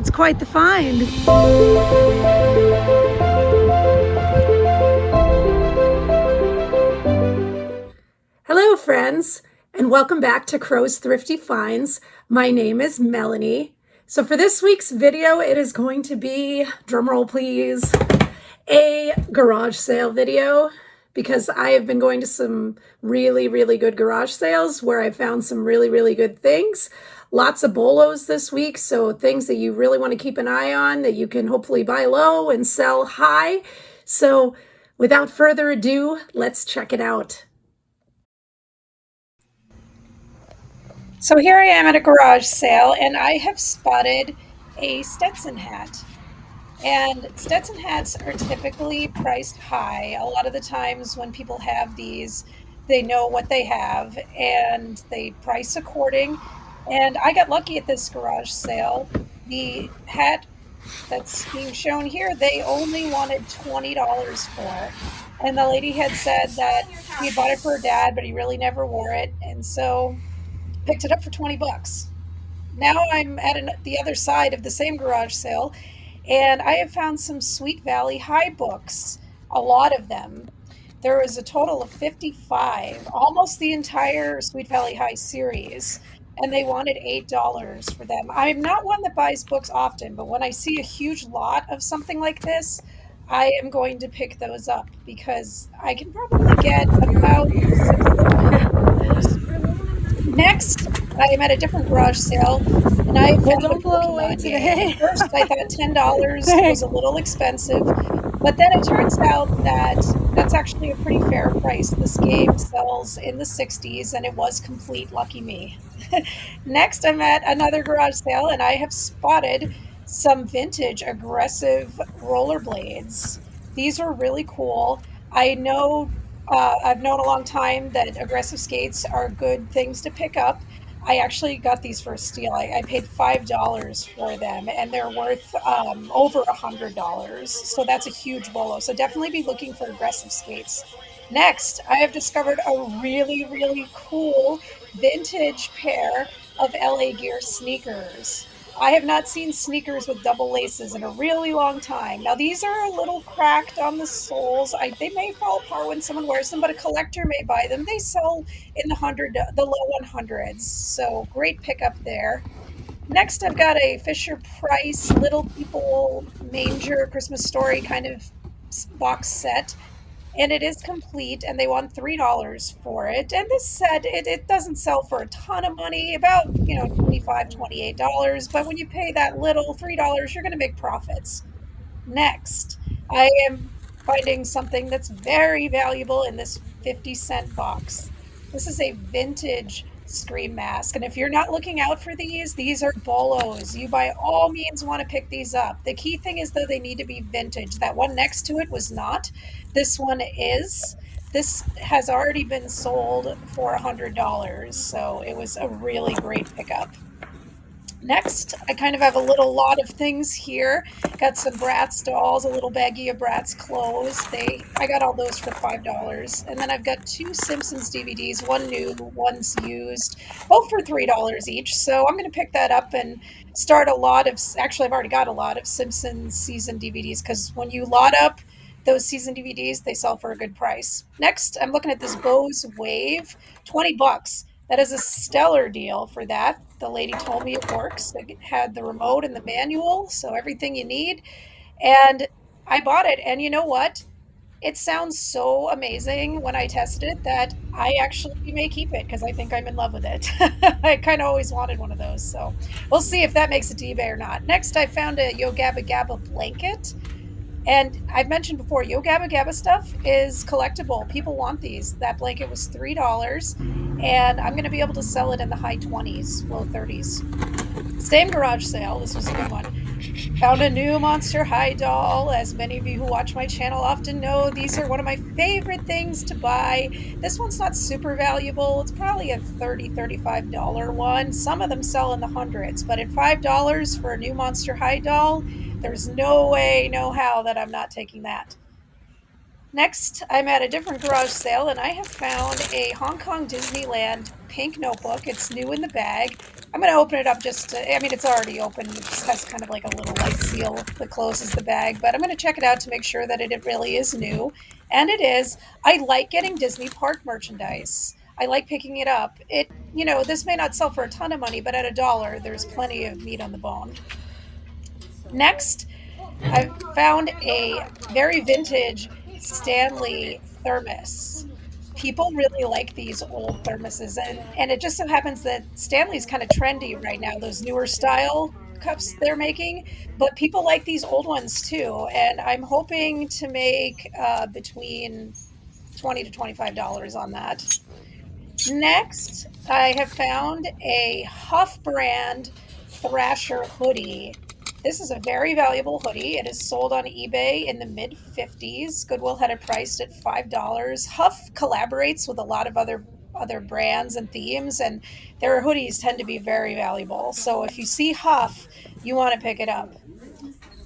It's quite the find. Hello friends, and welcome back to Crow's Thrifty Finds. My name is Melanie. So for this week's video, it is going to be, drumroll please, a garage sale video, because I have been going to some really good garage sales where I found some really good things. Lots of bolos this week, so things that you really want to keep an eye on that you can hopefully buy low and sell high. So without further ado, let's check it out. So here I am at a garage sale, and I have spotted a Stetson hat. And Stetson hats are typically priced high. A lot of the times when people have these, they know what they have and they price according. And I got lucky at this garage sale. The hat that's being shown here, they only wanted $20 for. And the lady had said that he bought it for her dad, but he really never wore it. And so picked it up for 20 bucks. Now I'm at the other side of the same garage sale, and I have found some Sweet Valley High books, a lot of them. There is a total of 55, almost the entire Sweet Valley High series, and they wanted $8 for them. I'm not one that buys books often, but when I see a huge lot of something like this, I am going to pick those up because I can probably get about Next, I am at a different garage sale, and I found a Pokemon game. At first, I thought $10 was a little expensive, but then it turns out that that's actually a pretty fair price. This game sells in the 60s, and it was complete, lucky me. Next, I'm at another garage sale, and I have spotted some vintage aggressive rollerblades. These are really cool. I know I've known a long time that aggressive skates are good things to pick up. I actually got these for a steal. I paid $5 for them, and they're worth over $100. So that's a huge bolo. So definitely be looking for aggressive skates. Next, I have discovered a really cool vintage pair of LA Gear sneakers. I have not seen sneakers with double laces in a really long time. Now, these are a little cracked on the soles. They may fall apart when someone wears them, but a collector may buy them. They sell in the low 100s. So great pickup there. Next, I've got a Fisher Price Little People Manger Christmas Story kind of box set, and it is complete, and they want $3 for it. And this set, it doesn't sell for a ton of money, about, $25, $28, but when you pay that little $3, you're going to make profits. Next, I am finding something that's very valuable in this 50-cent box. This is a vintage Scream mask, and if you're not looking out for these are bolos. You by all means want to pick these up. The key thing is, though, they need to be vintage. That one next to it was not. This one is. This has already been sold for $100, so it was a really great pickup. Next, I kind of have a little lot of things here. Got some Bratz dolls, a little baggie of Bratz clothes. I got all those for $5. And then I've got two Simpsons DVDs, one new, one's used, both for $3 each. So I'm going to pick that up and start actually I've already got a lot of Simpsons season DVDs, because when you lot up those season DVDs, they sell for a good price. Next, I'm looking at this Bose Wave, 20 bucks. That is a stellar deal for that. The lady told me it works. It had the remote and the manual, so everything you need. And I bought it, and you know what? It sounds so amazing when I tested it that I actually may keep it, because I think I'm in love with it. I kind of always wanted one of those, so we'll see if that makes it to eBay or not. Next, I found a Yo Gabba Gabba blanket. And I've mentioned before, Yo Gabba Gabba stuff is collectible. People want these. That blanket was $3, and I'm going to be able to sell it in the high 20s, low 30s. Same garage sale. This was a good one. Found a new Monster High doll. As many of you who watch my channel often know, these are one of my favorite things to buy. This one's not super valuable. It's probably a $30, $35 one. Some of them sell in the hundreds, but at $5 for a new Monster High doll, there's no way, no how that I'm not taking that. Next, I'm at a different garage sale, and I have found a Hong Kong Disneyland pink notebook. It's new in the bag. I'm going to open it up I mean, it's already open. It just has kind of like a little light seal that closes the bag, but I'm going to check it out to make sure that it really is new. And it is. I like getting Disney park merchandise. I like picking it up. This may not sell for a ton of money, but at $1, there's plenty of meat on the bone. Next, I found a very vintage Stanley thermos. People really like these old thermoses, and it just so happens that Stanley's kind of trendy right now, those newer style cups they're making, but people like these old ones too, and I'm hoping to make between 20 to $25 on that. Next, I have found a Huff brand Thrasher hoodie. This is a very valuable hoodie. It is sold on eBay in the mid 50s. Goodwill had it priced at $5. Huff collaborates with a lot of other brands and themes, and their hoodies tend to be very valuable. So if you see Huff, you want to pick it up.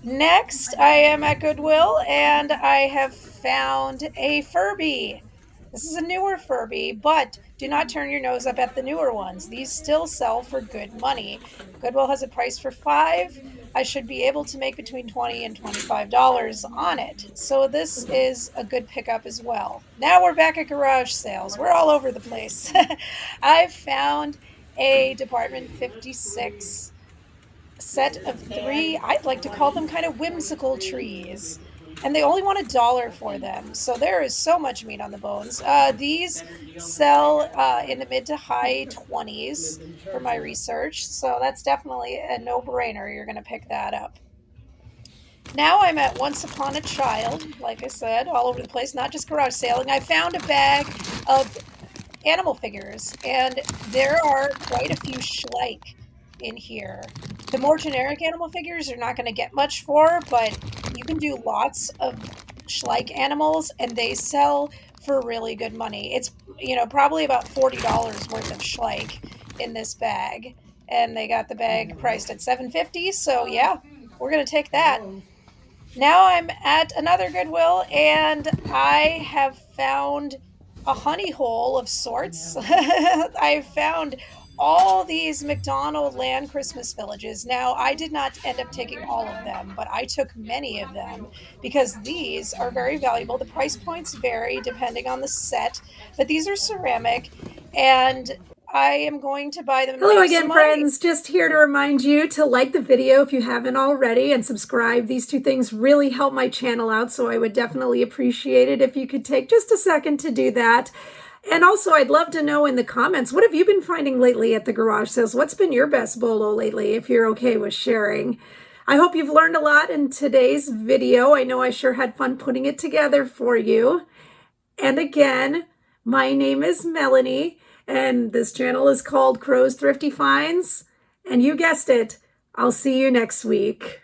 Next, I am at Goodwill and I have found a Furby. This is a newer Furby, but do not turn your nose up at the newer ones. These still sell for good money. Goodwill has a price for $5. I should be able to make between $20 and $25 on it. So this is a good pickup as well. Now we're back at garage sales. We're all over the place. I've found a Department 56 set of three, I'd like to call them kind of whimsical trees. And they only want $1 for them. So there is so much meat on the bones. These sell in the mid to high 20s for my research. So that's definitely a no-brainer. You're going to pick that up. Now I'm at Once Upon a Child, like I said, all over the place, not just garage sailing. I found a bag of animal figures, and there are quite a few Schleich in here. The more generic animal figures you're not going to get much for, but you can do lots of Schleich animals, and they sell for really good money. It's probably about $40 worth of Schleich in this bag, and they got the bag priced at $7.50. So yeah, we're going to take that. Now I'm at another Goodwill, and I have found a honey hole of sorts. I found all these McDonald Land Christmas villages. Now, I did not end up taking all of them, but I took many of them because these are very valuable. The price points vary depending on the set, but these are ceramic, and I am going to buy them. Hello again, friends. Just here to remind you to like the video if you haven't already and subscribe. These two things really help my channel out, so I would definitely appreciate it if you could take just a second to do that. And also, I'd love to know in the comments, what have you been finding lately at the garage sales? What's been your best bolo lately, if you're okay with sharing? I hope you've learned a lot in today's video. I know I sure had fun putting it together for you. And again, my name is Melanie, and this channel is called Crow's Thrifty Finds. And you guessed it, I'll see you next week.